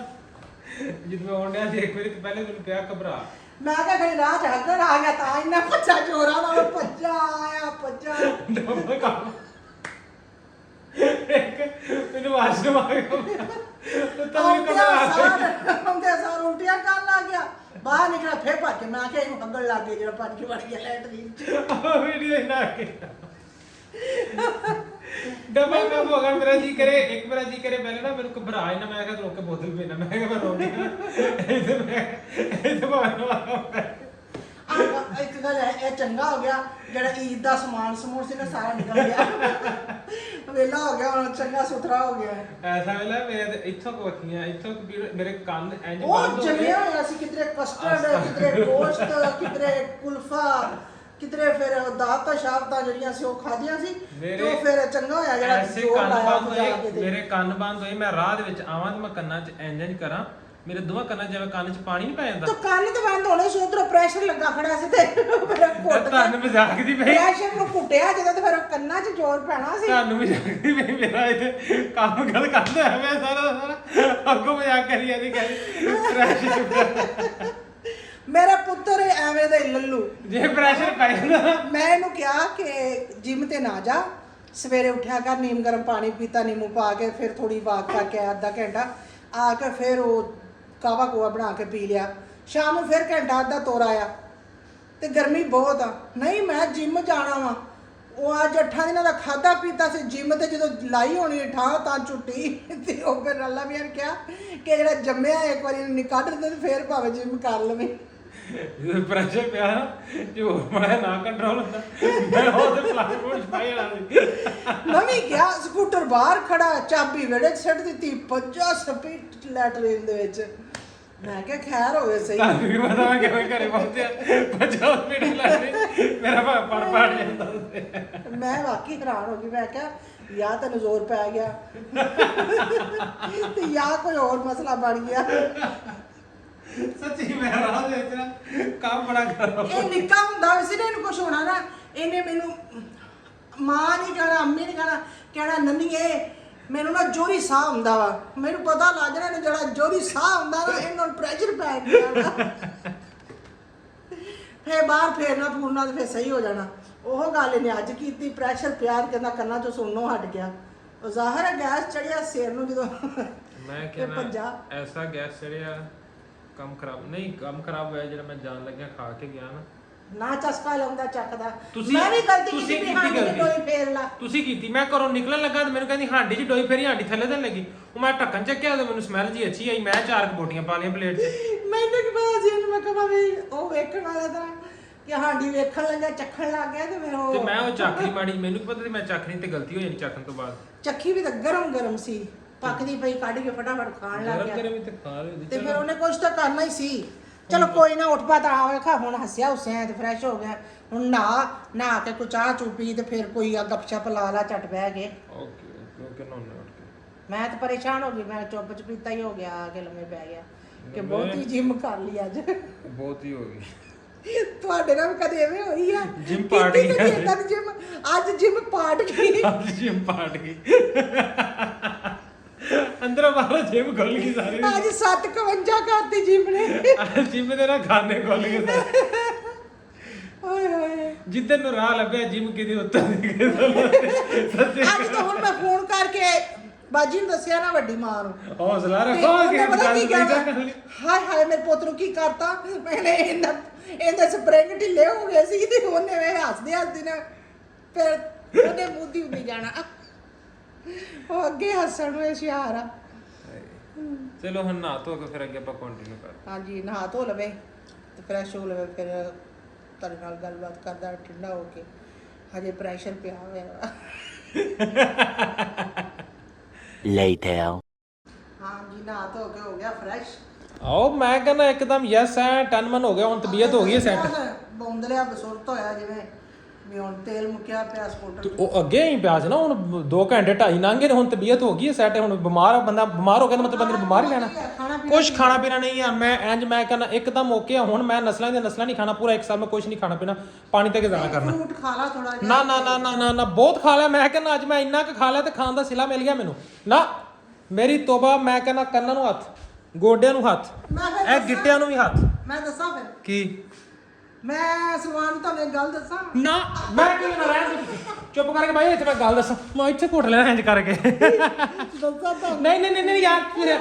ਜਦੋਂ ਮੈਂ ਆਉਂਦਿਆ ਸੀ ਇੱਕ ਵਾਰੀ ਪਹਿਲੇ ਤੈਨੂੰ ਕਿਹਾ ਘਬਰਾ। ਮੈਂ ਕਿਹਾ ਖੜੀ ਰਾਜ ਹੱਗਰ ਆ ਗਿਆ ਤਾਂ ਇੰਨਾ ਭੱਜਾ ਚੋਰਾ ਦਾ ਭੱਜਾ ਆਇਆ ਭੱਜਾ। ਡਬਲ ਕੰਮ ਮੈਨੂੰ ਵਾਸ਼ਰੂਮ ਆ ਗਿਆ ਤਾਂ ਵੀ ਹੁੰਦੇ ਸਾਰ ਉਲਟੀਆਂ ਕਰਨ ਲੱਗ ਗਿਆ। ਬਾਹਰ ਨਿਕਲਿਆ ਫੇਰ ਭੱਜ ਕੇ ਮੈਂ ਕਿਹਾ ਇਹਨੂੰ ਹੱਗਣ ਲੱਗ ਗਏ ਜਿਹੜਾ ਭੱਜ ਕੇ ਵੜ ਗਿਆ ਲੈਟ ਦੀ ਵੀਡੀਓ ਨਾ ਕੇ ਡਬਲ ਕੰਮ ਹੋ ਗਿਆ ਮੇਰਾ ਜੀ ਕਰੇ ਇੱਕ ਮੇਰਾ ਜੀ ਕਰੇ ਪਹਿਲੇ ਨਾ ਮੈਨੂੰ ਘਬਰਾ ਨਾ ਮੈਂ ਕਿਹਾ ਰੋਕ ਕੇ ਬੋਤਲ ਪੀਣਾ ਮੈਂ ਕਿਹਾ ਮੈਂ ਰੋਕ ਗਿਆ ਇਹ ਤਾਂ ਇੱਕ ਗੱਲ ਹੈ ਇਹ ਚੰਗਾ ਹੋ ਗਿਆ ਜਿਹੜਾ ਈਦ ਦਾ ਸਮਾਨ ਸਮੂਨ ਸੀ ਨਾ ਸਾਰਾ ਨਿਕਲ ਗਿਆ ਵੇਲਾ ਹੋ ਗਿਆ ਹੁਣ ਚੰਗਾ ਸੁਥਰਾ ਹੋ ਗਿਆ ਐਸਾ ਵੇਲਾ ਮੇਰੇ ਤੇ ਇੱਥੋਂ ਕੋਖੀਆਂ ਇੱਥੋਂ ਮੇਰੇ ਕੰਨ ਇੰਜ ਉਹ ਬੰਦ ਹੋ ਗਏ ਜੰਮਿਆ ਹੋਇਆ ਸੀ ਕਿਧਰੇ ਕਸਟਰਡ ਕਿਧਰੇ ਗੋਸ਼ਤ ਕਿਧਰੇ ਕੁਲਫਾ ਕਿਧਰੇ ਫਿਰ ਦਾਤਾ ਸ਼ਾਬਤਾ ਜਿਹੜੀਆਂ ਸੀ ਉਹ ਖਾਧੀਆਂ ਸੀ ਤੇ ਉਹ ਫਿਰ ਚੰਗਾ ਹੋਇਆ ਜਿਹੜਾ ਐਸੇ ਜੋਰ ਕੰਨ ਲਾਇਆ ਬੰਦ ਬਜਾ ਹੋਏ ਕੇ ਦੇ ਮੇਰੇ ਕੰਨ ਬੰਦ ਹੋਏ ਮੈਂ ਰਾਹ ਦੇ ਵਿੱਚ ਆਵਾਂ ਤੇ ਮੈਂ ਕੰਨਾਂ 'ਚ ਇੰਜ ਕਰਾਂ ਮੇਰੇ ਦੋਵਾਂ ਕੰਨਾਂ 'ਚ ਜਿਵੇਂ ਕੰਨ 'ਚ ਪਾਣੀ ਨਹੀਂ ਪੈ ਜਾਂਦਾ ਤਾਂ ਕੰਨ ਤੇ ਬੰਦ ਹੋਣੇ ਸੀ ਉਧਰੋਂ ਪ੍ਰੈਸ਼ਰ ਲੱਗਾ ਖੜਾ ਸੀ ਤੇ ਮੇਰਾ ਘੁੱਟ ਤੁਹਾਨੂੰ ਮਜ਼ਾਕ ਦੀ ਪਈ ਪ੍ਰੈਸ਼ਰ ਨੂੰ ਘੁੱਟਿਆ ਜਦੋਂ ਤੇ ਫਿਰ ਉਹ ਕੰਨਾਂ 'ਚ ਜ਼ੋਰ ਪੈਣਾ ਸੀ ਤੁਹਾਨੂੰ ਮਜ਼ਾਕ ਦੀ ਪਈ ਮੇਰਾ ਇੱਥੇ ਕੰਮ ਗੱਲ ਕਰਦਾ ਮੈਂ ਸਾਰਾ ਅੱਗੋਂ ਮਜ਼ਾਕ ਕਰੀ ਜਾਂਦੀ ਪ੍ਰੈਸ਼ਰ ਮੇਰਾ ਪੁੱਤਰ ਐਵੇਂ ਦਾ ਹੀ ਲੱਲੂ ਜੇ ਪ੍ਰੈਸ਼ਰ ਪੈ ਜਾਂਦਾ ਮੈਂ ਇਹਨੂੰ ਕਿਹਾ ਕਿ ਜਿਮ ਤੇ ਨਾ ਜਾ ਸਵੇਰੇ ਉੱਠਿਆ ਕਰ ਨੀਮ ਗਰਮ ਪਾਣੀ ਪੀਤਾ ਨੀਂਬੂ ਪਾ ਕੇ ਫਿਰ ਥੋੜੀ ਵਾਕ ਕਰਕੇ ਅੱਧਾ ਘੰਟਾ ਆ ਕੇ ਫਿਰ ਉਹ ਕਾਵਾ ਕੋਆ ਬਣਾ ਕੇ ਪੀ ਲਿਆ ਸ਼ਾਮ ਨੂੰ ਫਿਰ ਘੰਟਾ ਅੱਧਾ ਤੋਰ ਆਇਆ ਤੇ ਗਰਮੀ ਬਹੁਤ ਆ ਨਹੀਂ ਮੈਂ ਜਿਮ ਜਾਣਾ ਵਾ ਉਹ ਅੱਜ 8 ਦਿਨਾਂ ਦਾ ਖਾਦਾ ਪੀਤਾ ਸੀ ਜਿਮ ਤੇ ਜਦੋਂ ਲਾਈ ਹੋਣੀ ਠਾਂ ਤਾਂ ਛੁੱਟੀ ਤੇ ਉਹ ਫਿਰ ਅੱਲਾ ਵੀ ਨੇ ਕਿਹਾ ਕਿ ਜਿਹੜਾ ਜੰਮਿਆ ਇੱਕ ਵਾਰੀ ਇਹਨੂੰ ਕੱਢ ਦਿੰਦੇ ਤੇ ਫਿਰ ਭਾਵੇਂ ਜਿਮ ਕਰ ਲਵੇਂ ਜਦੋਂ ਪ੍ਰੈਸ਼ਰ ਪਿਆ ਜੋ ਮੈਂ ਨਾ ਕੰਟਰੋਲ ਹੁੰਦਾ ਮੈਂ ਉਹਦੇ ਪਲਾਸਟਿਕ ਛਪਾਈ ਵਾਲਾ ਸੀ ਨਵੀਂ ਗਿਆ ਸਕੂਟਰ ਬਾਹਰ ਖੜਾ ਚਾਬੀ ਵਿੜੇ ਛੱਡ ਦਿੱਤੀ 50 ਸਪੀਡ ਲੈਟਰਿਨ ਦੇ ਵਿੱਚ ਮੈਂ ਕਿਹਾ ਖੈਰ ਹੋਵੇ ਸਹੀ ਤੁਹਾਨੂੰ ਵੀ ਪਤਾ ਮੈਂ ਕਿਵੇਂ ਘਰੇ ਪਹੁੰਚਿਆ 50 ਮਿੰਟ ਲੱਗਦੇ ਮੇਰਾ ਪੜ ਜਾਂਦਾ ਮੈਂ ਵਾਕਈ ਹੈਰਾਨ ਹੋ ਗਈ ਮੈਂ ਕਿਹਾ ਜਾਂ ਤੈਨੂੰ ਜ਼ੋਰ ਪੈ ਗਿਆ ਤੇ ਜਾਂ ਕੋਈ ਹੋਰ ਮਸਲਾ ਬਣ ਗਿਆ ਸੱਚੀ ਮੈਂ ਰਾਹ ਦੇ ਵਿੱਚ ਨਾ ਕੰਮ ਬੜਾ ਕਰ ਇਹ ਨਿੱਕਾ ਹੁੰਦਾ ਸੀ ਨਾ ਇਹਨੂੰ ਕੁਝ ਹੋਣਾ ਨਾ ਇਹਨੇ ਮੈਨੂੰ ਮਾਂ ਨਹੀਂ ਕਹਿਣਾ ਅੰਮੀ ਨਹੀਂ ਕਹਿਣਾ ਨੰਨੀਏ ਮੈਨੂੰ ਨਾ ਜੋਰੀ ਸਾਹ ਹੁੰਦਾ ਵਾ ਮੈਨੂੰ ਪਤਾ ਲੱਗ ਰਿਹਾ ਇਹਨੂੰ ਜਿਹੜਾ ਜੋਰੀ ਸਾਹ ਹੁੰਦਾ ਨਾ ਇਹਨਾਂ ਨੂੰ ਪ੍ਰੈਸ਼ਰ ਪੈ ਗਿਆ ਫੇਰ ਬਾਹਰ ਫੇਰਨਾ ਫੂਰਨਾ ਤੇ ਫੇਰ ਸਹੀ ਹੋ ਜਾਣਾ ਉਹ ਗੱਲ ਇਹਨੇ ਅੱਜ ਕੀਤੀ ਪ੍ਰੈਸ਼ਰ ਪਿਆਰ ਕਹਿੰਦਾ ਕੰਨਾਂ ਚੋਂ ਸੁਣਨੋਂ ਹਟ ਗਿਆ ਉਹ ਜ਼ਾਹਰ ਹੈ ਗੈਸ ਚੜਿਆ ਸਿਰ ਨੂੰ ਜਦੋਂ ਮੈਂ ਕਹਿੰਦਾ ਐਸਾ ਗੈਸ ਚੜਿਆ ਕੰਮ ਖਰਾਬ ਹੋਇਆ ਜਿਹੜਾ ਮੈਂ ਜਾਣ ਲੱਗਿਆ ਖਾ ਕੇ ਗਿਆ ਨਾ ਚਸਕਾ ਲਾਉਂਦਾ ਚੱਕਦਾ ਤੁਸੀਂ- ਮੈਂ ਵੀ ਗਲਤੀ ਤੁਸੀਂ ਕੀਤੀ ਕੀਤੀ ਹਾਂ ਗਲਤੀ। ਡੋਈ ਫੇਰ ਲਾ ਤੁਸੀਂ ਕੀਤੀ ਮੈਂ ਘਰੋਂ ਨਿਕਲਣ ਲੱਗਾ ਤੇ ਮੈਨੂੰ ਕਹਿੰਦੀ ਹਾਂਡੀ 'ਚ ਡੋਈ ਫੇਰੀ ਹਾਂਡੀ ਥੱਲੇ ਤੇ ਲੱਗੀ ਉਹ ਮੈਂ ਢੱਕਣ ਚੱਕਿਆ ਤੇ ਮੈਨੂੰ ਸਮੈਲ ਜੀ ਅੱਛੀ ਆਈ ਮੈਂ 4 ਬੋਟੀਆਂ ਪਾ ਲਈਆਂ ਪਲੇਟ 'ਚ ਮੈਨੂੰ ਕੀ ਪਤਾ ਸੀ ਇਹਨੂੰ ਮੈਂ ਕਹਾਂ ਵੀ ਉਹ ਵੇਖਣ ਵਾਲਾ ਤਾਂ ਕਿ ਹਾਂਡੀ ਵੇਖਣ ਲੱਗਾ ਚੱਖਣ ਲੱਗ ਗਿਆ ਤੇ ਫਿਰ ਉਹ ਤੇ ਮੈਂ ਉਹ ਚੱਕਰੀ ਮਾੜੀ ਮੈਨੂੰ ਕੀ ਪਤਾ ਸੀ ਮੈਂ ਚੱਕਣੀ ਤੇ ਗਲਤੀ ਹੋ ਜਾਣੀ ਚੱਕਣ ਤੋਂ ਬਾਅਦ ਚੱਖੀ ਵੀ ਤਾਂ ਗਰਮ ਸੀ ਪੱਕਦੀ ਪਈ ਕੱਢ ਕੇ ਫਟਾਫਟ ਖਾਣ ਲੱਗ ਗਿਆ ਗਰਮ ਤੇ ਖਾ ਰਹੇ ਤੇ ਫਿਰ ਉਹਨੇ ਕੁਝ ਤਾਂ ਕਰਨਾ ਹੀ ਸੀ ਚਲੋ ਕੋਈ ਨਾ ਉੱਠ ਪਾ ਤਾਂ ਆਵੇਖਾ ਹੁਣ ਹੱਸਿਆ ਹੁਸਿਆ ਤੇ ਫਰੈਸ਼ ਹੋ ਗਿਆ ਹੁਣ ਨਹਾ ਕੇ ਕੋਈ ਚਾਹ ਚੂ ਪੀ ਤੇ ਫਿਰ ਕੋਈ ਆ ਗੱਪਸ਼ਪ ਲਾ ਲਾ ਝਟ ਬਹਿ ਗਏ ਓਕੇ ਨਾ ਉੱਠ ਕੇ ਮੈਂ ਤਾਂ ਪਰੇਸ਼ਾਨ ਹੋ ਗਈ ਮੈਂ ਚੁੱਪ ਚਪੀਤਾ ਹੀ ਹੋ ਗਿਆ ਆ ਕੇ ਲੰਮੇ ਪੈ ਗਿਆ ਕਿ ਬਹੁਤੀ ਜਿਮ ਕਰ ਲਈ ਅੱਜ ਬਹੁਤ ਹੀ ਹੋ ਗਈ ਤੁਹਾਡੇ ਨਾਲ ਕਦੇ ਐਵੇਂ ਹੋਈ ਆ ਜਿਮ ਪਾਰਟ ਗਈ ਜਿਮ ਅੱਜ ਜਿਮ ਪਾਰਟ ਗਈ ਅੱਜ ਜਿਮ ਪਾਰਟ ਗਈ ਅੰਦਰੋਂ ਬਾਹਰੋਂ ਜਿਮ ਖੁੱਲ ਗਈ ਸਾਰੀ ਅੱਜ 7:51 ਕਰਤੀ ਜਿਮ ਨੇ ਜਿਮ ਦੇ ਨਾ ਖਾਨੇ ਖੁੱਲ ਗਏ ਸਾਰੇ ਓਏ ਹੋਏ ਜਿੱਦਨ ਨੂੰ ਰਾਹ ਲੱਭਿਆ ਜਿਮ ਕਿਤੇ ਉੱਤਰ ਦੀ ਅੱਜ ਤਾਂ ਹੁਣ ਮੈਂ ਫੋਨ ਕਰਕੇ ਬਾਜੀ ਨੂੰ ਦੱਸਿਆ ਨਾ ਵੱਡੀ ਮਾਂ ਨੂੰ ਹੌਸਲਾ ਤੇ ਰੱਖੋ ਉਹਨੇ ਕਿ ਪਤਾ ਕੀ ਗੱਲ ਕਹਿਣਾ ਹਾਏ ਮੇਰੇ ਪੁੱਤ ਨੂੰ ਕੀ ਕਰਤਾ ਮੈਨੇ ਇਹਦੇ ਸਪਰਿੰਗ ਢਿੱਲੇ ਹੋ ਗਏ ਸੀ ਤੇ ਉਹਨੇ ਵੇ ਹੱਸਦੇ ਨਾ ਫਿਰ ਉਹਨੇ ਮੂੰਹ ਹੁੰਦੀ ਜਾਣਾ ਉਹ ਅੱਗੇ ਹੱਸਣ ਨੂੰ ਹੁਸ਼ਿਆਰ ਆ ਚਲੋ ਹੁਣ ਨਾ ਧੋ ਕੇ ਫਿਰ ਅੱਗੇ ਆਪਾਂ ਕੰਟੀਨਿਊ ਕਰ ਹਾਂਜੀ ਨਹਾ ਧੋ ਲਵੇ ਤੇ ਫਰੈਸ਼ ਹੋ ਲਵੇ ਫਿਰ ਤੁਹਾਡੇ ਨਾਲ ਗੱਲਬਾਤ ਕਰਦਾ ਠੰਡਾ ਹੋ ਕੇ ਹਜੇ ਪ੍ਰੈਸ਼ਰ ਪਿਆ ਹੋਇਆ Later. ਹਾਂਜੀ ਨਹਾ ਧੋ ਕੇ ਹੋ ਗਿਆ ਫਰੈਸ਼ ਆਓ ਮੈਂ ਕਹਿੰਦਾ ਇੱਕਦਮ ਯੈਸ ਹੈ ਟਨਮਨ ਹੋ ਗਿਆ ਹੁਣ ਤਬੀਅਤ ਹੋ ਗਈ ਹੈ ਸੈੱਟ ਬੌਂਦਲਿਆ ਬਸੁਰਤ ਹੋਇਆ ਜਿਵੇਂ ਵੀ ਹੁਣ ਤੇਲ ਮੁੱਕਿਆ ਪਿਆ ਸਕੂਟਰ ਉਹ ਅੱਗੇ ਹੀ ਪਿਆ ਸੀ ਨਾ ਹੁਣ 2 ਘੰਟੇ 2.5 ਲੰਘ ਗਏ ਨੇ ਹੁਣ ਤਬੀਅਤ ਹੋ ਗਈ ਹੈ ਸੈੱਟ ਹੁਣ ਬੰਦਾ ਬਿਮਾਰ ਹੋ ਗਿਆ ਤਾਂ ਮਤਲਬ ਬੰਦੇ ਨੇ ਬਿਮਾਰ ਹੀ ਰਹਿਣਾ ਕੁਝ ਖਾਣਾ ਪੀਣਾ ਨਹੀਂ ਆ ਮੈਂ ਮੈਂ ਕਹਿੰਦਾ ਇੱਕਦਮ ਓਕੇ ਆ ਹੁਣ ਮੈਂ ਨਸਲਾਂ ਨਹੀਂ ਖਾਣਾ ਪੂਰਾ 1 ਸਾਲ ਮੈਂ ਕੁਝ ਨਹੀਂ ਖਾਣਾ ਪੀਣਾ ਪਾਣੀ ਤੇ ਗੁਜ਼ਾਰਾ ਕਰਨਾ ਫਰੂਟ ਖਾ ਲਾ ਥੋੜਾ ਜਿਹਾ ਨਾ ਬਹੁਤ ਖਾ ਲਿਆ ਮੈਂ ਕਹਿੰਦਾ ਅੱਜ ਮੈਂ ਇੰਨਾ ਕੁ ਖਾ ਲਿਆ ਤੇ ਖਾਣ ਦਾ ਸਿਲਾ ਮਿਲ ਗਿਆ ਮੈਨੂੰ ਨਾ ਮੇਰੀ ਤੋਬਾ ਮੈਂ ਕਹਿੰਦਾ ਕੰਨਾਂ ਨੂੰ ਹੱਥ ਗੋਡਿਆਂ ਨੂੰ ਹੱਥ ਇਹ ਗਿੱਟਿਆਂ ਨੂੰ ਵੀ ਹੱਥ ਮੈਂ ਦੱਸਾਂ ਫਿਰ ਕੀ ਮੈਂ ਸਲਮਾਨ ਨੂੰ ਤੁਹਾਨੂੰ ਇੱਕ ਗੱਲ ਦੱਸਾਂ ਨਾ ਮੈਂ ਕਿਉਂ ਨਾ ਰਹਿਣ ਦੇ ਚੁੱਪ ਕਰਕੇ ਬਾਈ ਇੱਥੇ ਮੈਂ ਗੱਲ ਦੱਸਾਂ ਮੈਂ ਇੱਥੇ ਘੁੱਟ ਲੈਣਾ ਇੰਜ ਕਰਕੇ ਦੱਸਾਂ ਤੁਹਾਨੂੰ ਨਹੀਂ ਯਾਰ ਫਿਰ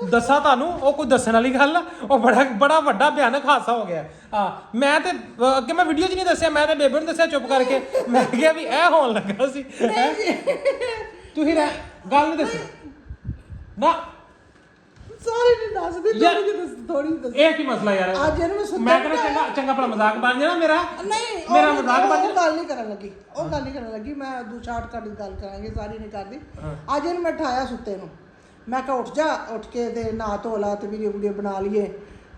ਦੱਸਾਂ ਤੁਹਾਨੂੰ ਉਹ ਕੋਈ ਦੱਸਣ ਵਾਲੀ ਗੱਲ ਆ ਉਹ ਬੜਾ ਵੱਡਾ ਭਿਆਨਕ ਹਾਦਸਾ ਹੋ ਗਿਆ ਹਾਂ ਮੈਂ ਤੇ ਅੱਗੇ ਮੈਂ ਵੀਡੀਓ 'ਚ ਨਹੀਂ ਦੱਸਿਆ ਮੈਂ ਤੇ ਬੇਬੇ ਨੂੰ ਦੱਸਿਆ ਚੁੱਪ ਕਰਕੇ ਮੈਂ ਕਿਹਾ ਵੀ ਇਹ ਹੋਣ ਲੱਗਾ ਸੀ ਤੁਸੀਂ ਗੱਲ ਨਹੀਂ ਦੱਸੀ ਨਾ ਸਾਰੇ ਨਹੀਂ ਦੱਸਦੇ ਥੋੜੀ ਦੱਸ ਇਹ ਕੀ ਮਸਲਾ ਯਾਰ ਅੱਜ ਇਹਨੂੰ ਮੈਂ ਸੁੱਤਾ ਮੈਂ ਕਹਿੰਦਾ ਚੰਗਾ ਭਲਾ ਮਜ਼ਾਕ ਬਣ ਜਾਣਾ ਮੇਰਾ ਨਹੀਂ ਮੇਰਾ ਮਜ਼ਾਕ ਬਣ ਉਹ ਗੱਲ ਨਹੀਂ ਕਰਨ ਲੱਗੀ ਉਹ ਗੱਲ ਨਹੀਂ ਕਰਨ ਲੱਗੀ ਮੈਂ ਦੂ ਸ਼ਾਰਟਕਟ ਦੀ ਗੱਲ ਕਰਾਂਗੇ ਸਾਰੀ ਨਹੀਂ ਕਰਦੀ ਅੱਜ ਇਹਨੂੰ ਮੈਂ ਠਾਇਆ ਸੁੱਤੇ ਨੂੰ ਮੈਂ ਕਿਹਾ ਉੱਠ ਜਾ ਉੱਠ ਕੇ ਤੇ ਨਹਾ ਧੋ ਲਾ ਤੇ ਵੀਡੀਓ ਬਣਾ ਲਈਏ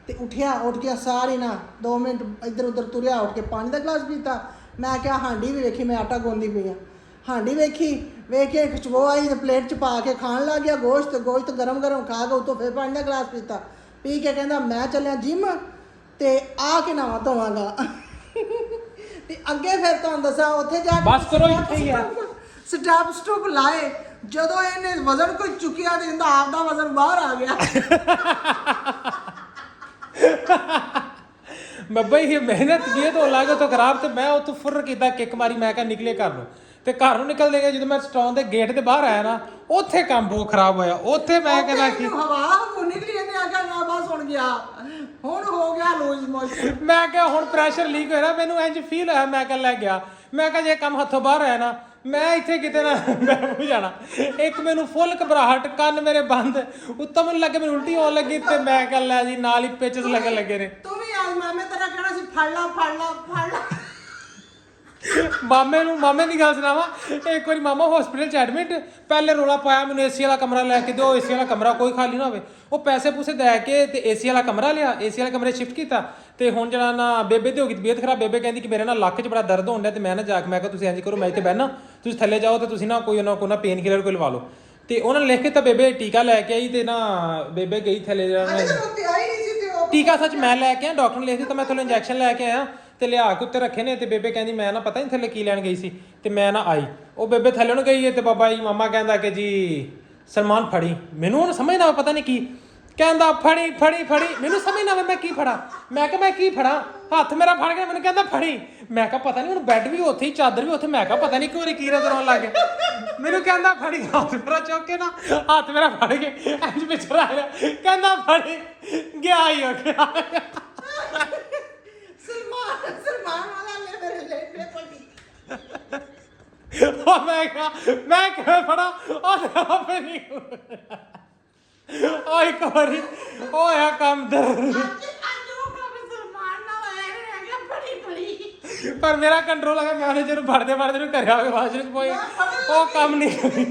ਤੇ ਉੱਠਿਆ ਉੱਠ ਗਿਆ ਸਾਰੀ ਨਾ 2 ਮਿੰਟ ਇੱਧਰ ਉੱਧਰ ਤੁਰਿਆ ਉੱਠ ਕੇ ਪਾਣੀ ਦਾ ਗਲਾਸ ਪੀਤਾ ਮੈਂ ਕਿਹਾ ਹਾਂਡੀ ਵੀ ਵੇਖੀ ਮੈਂ ਆਟਾ ਗੁੰਨਦੀ ਪਈ ਆ ਹਾਂਡੀ ਵੇਖ ਕੇ ਖੁਸ਼ਬੂ ਆਈ ਤੇ ਪਲੇਟ 'ਚ ਪਾ ਕੇ ਖਾਣ ਲੱਗ ਗਿਆ ਗੋਸ਼ਤ ਗਰਮ ਖਾ ਕੇ ਉੱਤੋਂ ਫਿਰ ਪਾਣੀ ਦਾ ਗਲਾਸ ਪੀਤਾ ਪੀ ਕੇ ਕਹਿੰਦਾ ਮੈਂ ਚੱਲਿਆ ਜਿਮ ਤੇ ਆ ਕੇ ਨਹਾਵਾਂ ਧੋਵਾਂਗਾ ਤੇ ਅੱਗੇ ਫਿਰ ਤੁਹਾਨੂੰ ਦੱਸਾਂ ਉੱਥੇ ਜਾ ਕੇ ਬਸ ਕਰੋ ਇੱਥੇ ਹੀ ਆ ਸਟੈਪ ਲਾਏ ਜਦੋਂ ਇਹਨੇ ਵਜ਼ਨ ਕੋਈ ਚੁੱਕਿਆ ਤੇ ਇਹਦਾ ਆਪਦਾ ਵਜ਼ਨ ਬਾਹਰ ਆ ਗਿਆ ਬੱਬਾ ਇਹ ਮਿਹਨਤ ਦੀ ਤੋਂ ਲਾਗੇ ਤੋਂ ਖਰਾਬ ਤੇ ਮੈਂ ਉੱਥੋਂ ਫੁਰ ਕੀਤਾ ਕਿੱਕ ਮਾਰੀ ਮੈਂ ਕਿਹਾ ਨਿਕਲੇ ਘਰ ਨੂੰ ਤੇ ਘਰ ਨੂੰ ਨਿਕਲਦੇ ਗਏ ਜਦੋਂ ਮੈਂ ਸਟਾਉਨ ਦੇ ਗੇਟ ਦੇ ਬਾਹਰ ਆਇਆ ਨਾ ਉੱਥੇ ਕੰਮ ਬਹੁਤ ਖਰਾਬ ਹੋਇਆ ਉੱਥੇ ਮੈਂ ਕਹਿੰਦਾ ਕਿ ਹਵਾ ਉਹ ਨਿਕਲੀ ਇਹਨੇ ਆ ਕੇ ਨਾ ਬਸ ਹੁਣ ਗਿਆ ਹੁਣ ਹੋ ਗਿਆ ਲੂਜ਼ ਮੋਸ਼ਨ ਮੈਂ ਕਿਹਾ ਹੁਣ ਪ੍ਰੈਸ਼ਰ ਲੀਕ ਹੋਇਆ ਮੈਨੂੰ ਇੰਜ ਫੀਲ ਹੋਇਆ ਮੈਂ ਕਿਹਾ ਲੈ ਗਿਆ ਮੈਂ ਕਿਹਾ ਜੇ ਕੰਮ ਹੱਥੋਂ ਬਾਹਰ ਆਇਆ ਨਾ ਮੈਂ ਇੱਥੇ ਕਿਤੇ ਨਾ ਬਹਿ ਜਾਣਾ ਇੱਕ ਮੈਨੂੰ ਫੁੱਲ ਘਬਰਾਹਟ ਕੰਨ ਮੇਰੇ ਬੰਦ ਉੱਤੋਂ ਮੈਨੂੰ ਲੱਗੇ ਮੈਨੂੰ ਉਲਟੀ ਹੋਣ ਲੱਗੀ ਤੇ ਮੈਂ ਕਿਹਾ ਲੈ ਜੀ ਨਾਲ ਹੀ ਪਿੱਚਸ ਲੱਗਣ ਲੱਗੇ ਨੇ ਤੂੰ ਵੀ ਆ ਮਾਮੇ ਤੇਰਾ ਕਹਿਣਾ ਸੀ ਫੜ ਲਾ ਮਾਮੇ ਦੀ ਗੱਲ ਸੁਣਾਵਾ ਇੱਕ ਵਾਰੀ ਮਾਮਾ ਹਸਪੀਟਲ 'ਚ ਐਡਮਿਟ ਪਹਿਲੇ ਰੋਲਾ ਪਾਇਆ ਮੈਨੂੰ ਏਸੀ ਵਾਲਾ ਕਮਰਾ ਲੈ ਕੇ ਦਿਓ ਏਸੀ ਵਾਲਾ ਕਮਰਾ ਕੋਈ ਖਾਲੀ ਨਾ ਹੋਵੇ ਉਹ ਪੈਸੇ ਪੂਸੇ ਦੇ ਕੇ ਤੇ ਏਸੀ ਵਾਲਾ ਕਮਰਾ ਲਿਆ ਏਸੀ ਵਾਲੇ ਕਮਰੇ ਸ਼ਿਫਟ ਕੀਤਾ ਤੇ ਹੁਣ ਜਿਹੜਾ ਨਾ ਬੇਬੇ ਦੀ ਹੋ ਗਈ ਤਬੀਅਤ ਖਰਾਬ ਬੇਬੇ ਕਹਿੰਦੀ ਕਿ ਮੇਰੇ ਨਾਲ ਲੱਕ 'ਚ ਬੜਾ ਦਰਦ ਹੋਣ ਡਿਆ ਤੇ ਮੈਂ ਨਾ ਜਾ ਕੇ ਮੈਂ ਕਿਹਾ ਤੁਸੀਂ ਇੰਜ ਕਰੋ ਮੈਂ ਇੱਥੇ ਬਹਿਣਾ ਤੁਸੀਂ ਥੱਲੇ ਜਾਓ ਤੇ ਤੁਸੀਂ ਨਾ ਕੋਈ ਨਾ ਪੇਨ ਕਿਲਰ ਕੋਈ ਲਵਾ ਲਓ ਤੇ ਉਹਨਾਂ ਨੇ ਲਿਖ ਕੇ ਤਾਂ ਬੇਬੇ ਟੀਕਾ ਲੈ ਕੇ ਆਈ ਤੇ ਨਾ ਬੇਬੇ ਗਈ ਥੱਲੇ ਜਿਹੜਾ ਟੀਕਾ ਸੱਚ ਮੈਂ ਲੈ ਕੇ ਆ ਡਾਕਟਰ ਨੇ ਲਿਖ ਦਿੱਤਾ ਮੈਂ ਥੱਲੇ ਇੰਜੈਕਸ਼ਨ ਲੈ ਕੇ ਆਇਆ ਤੇ ਲਿਆ ਕੇ ਉੱਤੇ ਰੱਖੇ ਨੇ ਤੇ ਬੇਬੇ ਕਹਿੰਦੀ ਮੈਂ ਨਾ ਪਤਾ ਨਹੀਂ ਥੱਲੇ ਕੀ ਲੈਣ ਗਈ ਸੀ ਤੇ ਮੈਂ ਨਾ ਆਈ ਉਹ ਬੇਬੇ ਥੱਲੇ ਨੂੰ ਗਈ ਤੇ ਬਾਬਾ ਜੀ ਮਾਮਾ ਕਹਿੰਦਾ ਕਿ ਜੀ ਸਲਮਾਨ ਫੜੀ ਮੈਨੂੰ ਹੁਣ ਸਮਝ ਨਾ ਪਤਾ ਨਹੀਂ ਕੀ ਕਹਿੰਦਾ ਫੜੀ ਮੈਨੂੰ ਸਮਝ ਨਾ ਆਵੇ ਮੈਂ ਕੀ ਫੜਾ ਮੈਂ ਕਿਹਾ ਮੈਂ ਕੀ ਫੜਾ ਹੱਥ ਮੇਰਾ ਫੜ ਗਿਆ ਮੈਨੂੰ ਕਹਿੰਦਾ ਫੜੀ ਮੈਂ ਕਿਹਾ ਪਤਾ ਨਹੀਂ ਹੁਣ ਬੈੱਡ ਵੀ ਉੱਥੇ ਹੀ ਚਾਦਰ ਵੀ ਉੱਥੇ ਮੈਂ ਕਿਹਾ ਪਤਾ ਨਹੀਂ ਇੱਕ ਵਾਰੀ ਕੀ ਨਜ਼ਰ ਆਉਣ ਲੱਗ ਗਿਆ ਮੈਨੂੰ ਕਹਿੰਦਾ ਫੜੀ ਹੱਥ ਮੇਰਾ ਚੁੱਕ ਕੇ ਨਾ ਹੱਥ ਮੇਰਾ ਫੜ ਕੇ ਇੰਜ ਪਿੱਛੇ ਆ ਰਿਹਾ ਕਹਿੰਦਾ ਫੜੀ ਗਿਆ ਹੀ ਹੋ ਗਿਆ ਸਲਮਾਨ ਵਾਲਾ ਲੈ ਮੇਰੇ ਲੈ ਪੜੀ ਉਹ ਮੈਂ ਕਿਵੇਂ ਫੜਾ ਉਹ ਆਪੇ ਨਹੀਂ ਉਹ ਇੱਕ ਵਾਰੀ ਹੋਇਆ ਕੰਮ ਪਰ ਮੇਰਾ ਕੰਟਰੋਲ ਆ ਗਿਆ ਮੈਨੇਜਰ ਨੂੰ ਫੜਦੇ ਨੂੰ ਘਰੇ ਆ ਕੇ ਵਾਸ਼ਰੂਮ ਪੋਏ ਉਹ ਕੰਮ ਨਹੀਂ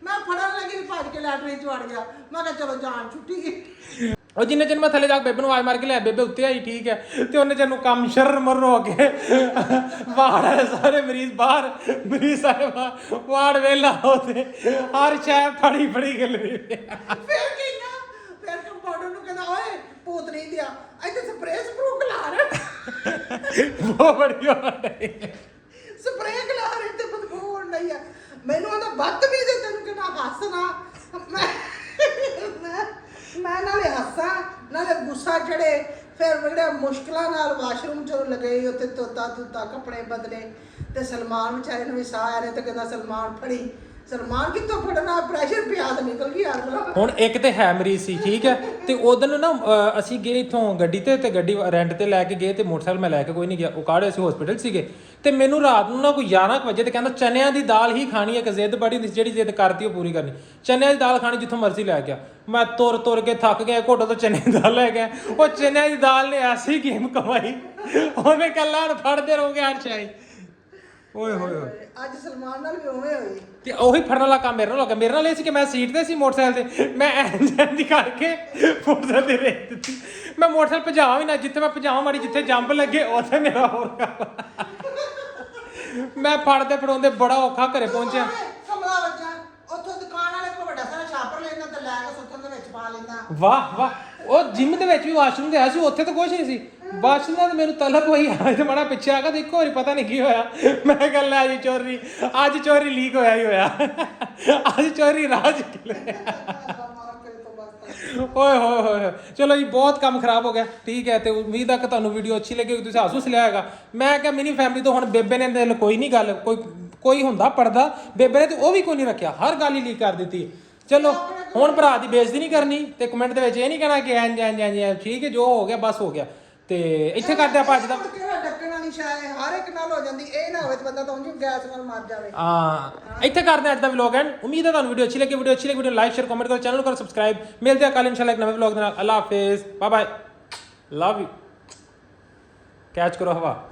ਮੈਂ ਫੜਨ ਲੱਗੀ ਭੱਜ ਕੇ ਲੈਟਰਿਨ ਚ ਵੜ ਗਿਆ ਮੈਂ ਕਿਹਾ ਚਲੋ ਜਾਨ ਛੁੱਟੀ ਉਹ ਜਿੰਨੇ ਚਿਰ ਮੈਂ ਥੱਲੇ ਜਾ ਕੇ ਬੇਬੇ ਨੂੰ ਆਵਾਜ਼ ਮਾਰ ਕੇ ਲਿਆ ਬੇਬੇ ਉੱਤੇ ਆਈ ਠੀਕ ਹੈ ਤੇ ਉਹਨੇ ਚਿਰ ਨੂੰ ਕੰਮ ਸ਼ਰਮਰ ਹੋ ਕੇ ਬਾਹਰ ਸਾਰੇ ਮਰੀਜ਼ ਬਾਹਰ ਮਰੀਜ਼ ਸਾਰੇ ਵਾਰਡ ਵੇਲਾ ਹੋਤੇ ਹਰ ਸ਼ੈ ਫੜੀ ਗੱਲ ਰਹੀ ਫਿਰ ਕੰਪਾਊਂਡਰ ਨੂੰ ਕਹਿੰਦਾ ਓਏ ਭੂਤ ਨਹੀਂ ਦਿਆ ਇੱਥੇ ਸਪਰੇਅ ਖਲਾ ਰਿਹਾ ਬਹੁਤ ਬੜੀ ਹੋ ਰਹੀ ਸਪਰੇਅ ਖਲਾ ਰਹੇ ਤੇ ਬਦਬੂ ਹੋਣ ਨਹੀਂ ਆ ਮੈਨੂੰ ਉਹਦਾ ਬਦਤਮੀਜ਼ ਤੈਨੂੰ ਕਿਹਾ ਹੱਸਣਾ ਮੈਂ ਨਾਲੇ ਹੱਸਾਂ ਨਾਲੇ ਗੁੱਸਾ ਚੜੇ ਫਿਰ ਬੜੇ ਮੁਸ਼ਕਲਾਂ ਨਾਲ ਵਾਸ਼ਰੂਮ ਚੋਂ ਲਗਾਈ ਉੱਥੇ ਤੋਤਾ ਕੱਪੜੇ ਬਦਲੇ ਤੇ ਸਲਮਾਨ ਵਿਚਾਰੇ ਨੂੰ ਵੀ ਸਾਹ ਆ ਰਿਹਾ ਤੇ ਕਹਿੰਦਾ ਸਲਮਾਨ ਫੜੀ ਸਲਮਾਨ ਕਿੱਥੋਂ ਫੜਨਾ ਪ੍ਰੈਸ਼ਰ ਪਿਆ ਤਾਂ ਨਿਕਲ ਗਈ ਯਾਰ ਹੁਣ ਇੱਕ ਤੇ ਹੈ ਮਰੀਜ਼ ਸੀ ਠੀਕ ਹੈ ਤੇ ਉਦੋਂ ਨਾ ਅਸੀਂ ਗਏ ਇਥੋਂ ਗੱਡੀ ਤੇ ਗੱਡੀ ਰੈਂਟ ਤੇ ਲੈ ਕੇ ਗਏ ਤੇ ਮੋਟਰਸਾਈਕਲ ਮੈਂ ਲੈ ਕੇ ਕੋਈ ਨਹੀਂ ਗਿਆ ਉਹ ਕਾੜੇ ਅਸੀਂ ਹਸਪੀਟਲ ਸੀਗੇ ਤੇ ਮੈਨੂੰ ਰਾਤ ਨੂੰ ਨਾ ਕੋਈ 11 ਵਜੇ ਤੇ ਕਹਿੰਦਾ ਚਨਿਆਂ ਦੀ ਦਾਲ ਹੀ ਖਾਣੀ ਹੈ ਇੱਕ ਜ਼ਿੱਦ ਬੜੀ ਜਿਹੜੀ ਜ਼ਿੱਦ ਕਰਤੀ ਉਹ ਪੂਰੀ ਕਰਨੀ ਚਨਿਆਂ ਦੀ ਦਾਲ ਖਾਣੀ ਜਿੱਥੋਂ ਮਰਜ਼ੀ ਲੈ ਗਿਆ ਮੈਂ ਤੁਰ ਕੇ ਥੱਕ ਗਿਆ ਘੋਟੋ ਤੋਂ ਚਨਿਆਂ ਦੀ ਦਾਲ ਲੈ ਗਿਆ ਉਹ ਚਨਿਆਂ ਦੀ ਦਾਲ ਨੇ ਐਸੀ ਗੇਮ ਕਮਾਈ ਉਹਨੇ ਕੱਲਾ ਫੜਦੇ ਰਹੋਗੇ ਹਰ ਚਾਈ ਓਏ ਹੋਏ ਅੱਜ ਸਲਮਾਨ ਨਾਲ ਵੀ ਉਵੇਂ ਹੋਈ ਤੇ ਉਹੀ ਫੜਨ ਵਾਲਾ ਕੰਮ ਮੇਰੇ ਨਾਲ ਹੋ ਗਿਆ ਮੇਰੇ ਨਾਲ ਇਹ ਸੀ ਕਿ ਮੈਂ ਸੀਟ ਤੇ ਸੀ ਮੋਟਰਸਾਈਕਲ ਤੇ ਮੈਂ ਐਂਜ ਕਰਕੇ ਮੋਟਰਸਾਈਕਲ ਤੇ ਰੇਤ ਦਿੱਤੀ ਮੈਂ ਮੋਟਰਸਾਈਕਲ ਭਜਾਵਾਂ ਵੀ ਨਾ ਜਿੱਥੇ ਮੈਂ ਭਜਾਵਾਂ ਮਾੜੀ ਜਿੱਥੇ ਜੰਪ ਲੱਗੇ ਉੱਥੇ ਮੇਰਾ ਹੋਰ ਕੰਮ ਮੈਂ ਫੜਦੇ ਫੜਾਉਂਦੇ ਬੜਾ ਔਖਾ ਘਰੇ ਪਹੁੰਚਿਆ ਕਮਲਾ ਬੱਚਾ ਉੱਥੋਂ ਦੁਕਾਨ ਵਾਲੇ ਕੋਲ ਵੱਡਾ ਸਾਰਾ ਛਾਪਰ ਲੈਂਦਾ ਤੇ ਲੈ ਕੇ ਸੁੱਤਣ ਦੇ ਵਿੱਚ ਪਾ ਲੈਂਦਾ ਵਾਹ ਉਹ ਜਿਮ ਦੇ ਵਿੱਚ ਵੀ ਵਾਸ਼ਰੂਮ ਤੇ ਆਇਆ ਸੀ ਉੱਥੇ ਤਾਂ ਕੁਝ ਨਹੀਂ ਸੀ ਵਾਸ਼ਰੂਮ ਦਾ ਮੈਨੂੰ ਤਲਬ ਹੋਈ ਆ ਤੇ ਮਾੜਾ ਪਿੱਛੇ ਆ ਗਿਆ ਤੇ ਇੱਕੋ ਵਾਰੀ ਪਤਾ ਨਹੀਂ ਕੀ ਹੋਇਆ ਮੈਂ ਕਿਹਾ ਲੈ ਅੱਜ ਚੋਰੀ ਲੀਕ ਹੋਇਆ ਹੀ ਹੋਇਆ ਅੱਜ ਚੋਰੀ ਰਾਜ ਓਏ ਹੋਏ ਚਲੋ ਜੀ ਬਹੁਤ ਕੰਮ ਖਰਾਬ ਹੋ ਗਿਆ ਠੀਕ ਹੈ ਤੇ ਉਮੀਦ ਆ ਕਿ ਤੁਹਾਨੂੰ ਵੀਡੀਓ ਅੱਛੀ ਲੱਗੀ ਤੁਸੀਂ ਹੱਸ ਲਿਆ ਹੈਗਾ ਮੈਂ ਕਿਹਾ ਮਿਨੀ ਫੈਮਿਲੀ ਤੋਂ ਹੁਣ ਬੇਬੇ ਨੇ ਦਿਲ ਕੋਈ ਨਹੀਂ ਗੱਲ ਕੋਈ ਹੁੰਦਾ ਪੜਦਾ ਬੇਬੇ ਨੇ ਤੇ ਉਹ ਵੀ ਕੋਈ ਨਹੀਂ ਰੱਖਿਆ ਹਰ ਗੱਲ ਹੀ ਲੀਕ ਕਰ ਦਿੱਤੀ ਚਲੋ ਹੁਣ ਭਰਾ ਦੀ ਬੇਇੱਜ਼ਤੀ ਨਹੀਂ ਕਰਨੀ ਤੇ ਕਮੈਂਟ ਦੇ ਵਿੱਚ ਇਹ ਨਹੀਂ ਕਹਿਣਾ ਕਿ ਇੰਜ ਠੀਕ ਹੈ ਜੋ ਹੋ ਗਿਆ ਬਸ ਹੋ ਗਿਆ ਤੇ ਇੱਥੇ ਕਰਦੇ ਆਪਾਂ ਅੱਜ ਦਾ ਵਾਲੀ ਸ਼ਾਇ ਹਰ ਇੱਕ ਨਾਲ ਹੋ ਜਾਂਦੀ, ਇਹ ਨਾ ਹੋਵੇ ਤੇ ਬੰਦਾ ਤਾਂ ਉਂਝ ਗੈਸ ਨਾਲ ਮਰ ਜਾਵੇ। ਇੱਥੇ ਕਰਦੇ ਹਾਂ ਅੱਜ ਦਾ ਵਲੌਗ ਐਂਡ। ਉਮੀਦ ਹੈ ਤੁਹਾਨੂੰ ਵੀਡੀਓ ਅੱਛੀ ਲੱਗੀ। ਵੀਡੀਓ ਲਾਈਕ ਸ਼ੇਅਰ ਕਮੈਂਟ ਕਰੋ, ਚੈਨਲ ਨੂੰ ਕਰੋ ਸਬਸਕ੍ਰਾਈਬ। ਮਿਲਦੇ ਹਾਂ ਕੱਲ ਇਨਸ਼ਾਅੱਲਾ ਇੱਕ ਨਵੇਂ ਵਲੌਗ ਦੇ ਨਾਲ। ਅੱਲਾ ਹਾਫਿਜ਼, bye bye, love you. Catch ਕਰੋ ਹਵਾ।